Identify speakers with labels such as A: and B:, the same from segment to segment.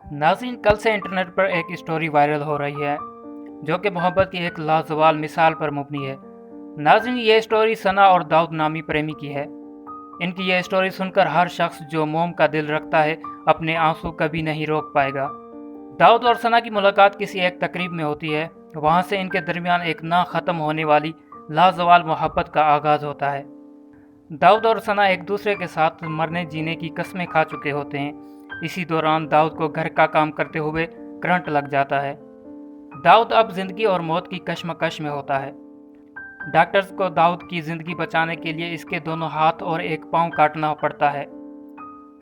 A: नाज़रीन, कल से इंटरनेट पर एक स्टोरी वायरल हो रही है जो कि मोहब्बत की एक लाजवाल मिसाल पर मबनी है। नाज़रीन, ये स्टोरी सना और दाऊद नामी प्रेमी की है। इनकी ये स्टोरी सुनकर हर शख्स जो मोम का दिल रखता है अपने आंसू कभी नहीं रोक पाएगा। दाऊद और सना की मुलाकात किसी एक तकरीब में होती है। वहाँ से इनके दरमियान एक ना ख़त्म होने वाली लाजवाल मोहब्बत का आगाज़ होता है। दाऊद और सना एक दूसरे के साथ मरने जीने की कस्में खा चुके होते हैं। इसी दौरान दाऊद को घर का काम करते हुए करंट लग जाता है। दाऊद अब जिंदगी और मौत की कश्मकश में होता है। डॉक्टर्स को दाऊद की जिंदगी बचाने के लिए इसके दोनों हाथ और एक पाँव काटना पड़ता है।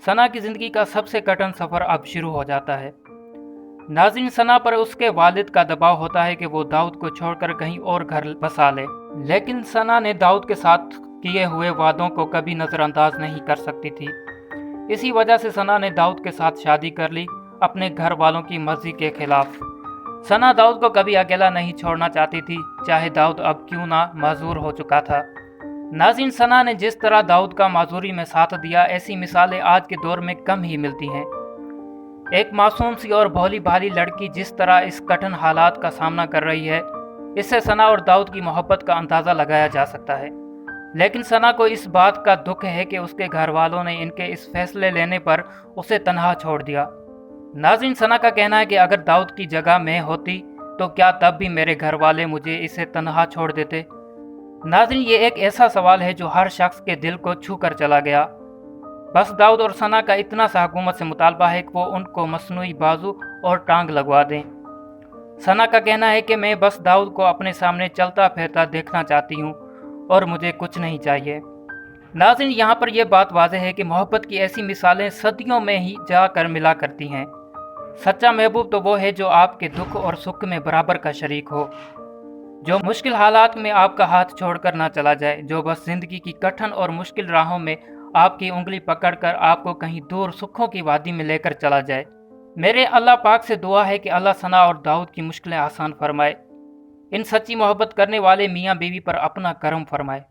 A: सना की जिंदगी का सबसे कठिन सफ़र अब शुरू हो जाता है। नाज़रीन, सना पर उसके वालिद का दबाव होता है कि वो दाऊद को छोड़कर कहीं और घर बसा ले, लेकिन सना ने दाऊद के साथ किए हुए वादों को कभी नज़रअंदाज नहीं कर सकती थी। इसी वजह से सना ने दाऊद के साथ शादी कर ली, अपने घर वालों की मर्जी के खिलाफ। सना दाऊद को कभी अकेला नहीं छोड़ना चाहती थी, चाहे दाऊद अब क्यों ना माजूर हो चुका था। नाज़रीन, सना ने जिस तरह दाऊद का माजूरी में साथ दिया, ऐसी मिसालें आज के दौर में कम ही मिलती हैं। एक मासूम सी और भोली भाली लड़की जिस तरह इस कठिन हालात का सामना कर रही है, इससे सना और दाऊद की मोहब्बत का अंदाज़ा लगाया जा सकता है। लेकिन सना को इस बात का दुख है कि उसके घर वालों ने इनके इस फैसले लेने पर उसे तन्हा छोड़ दिया। नाज़रीन, सना का कहना है कि अगर दाऊद की जगह मैं होती तो क्या तब भी मेरे घर वाले मुझे इसे तन्हा छोड़ देते। नाज़रीन, ये एक ऐसा सवाल है जो हर शख्स के दिल को छू कर चला गया। बस दाऊद और सना का इतना सा हुकूमत से मुतालबा है कि वो उनको मसनूई बाजू और टांग लगवा दें। सना का कहना है कि मैं बस दाऊद को अपने सामने चलता फिरता देखना चाहती हूँ और मुझे कुछ नहीं चाहिए। नाज़रीन, यहाँ पर यह बात वाज़ेह है कि मोहब्बत की ऐसी मिसालें सदियों में ही जाकर मिला करती हैं। सच्चा महबूब तो वो है जो आपके दुख और सुख में बराबर का शरीक हो, जो मुश्किल हालात में आपका हाथ छोड़कर ना चला जाए, जो बस ज़िंदगी की कठिन और मुश्किल राहों में आपकी उंगली पकड़कर आपको कहीं दूर सुखों की वादी में लेकर चला जाए। मेरे अल्लाह पाक से दुआ है कि अल्लाह सना और दाऊद की मुश्किलें आसान फरमाए, इन सच्ची मोहब्बत करने वाले मियाँ बीवी पर अपना करम फरमाए।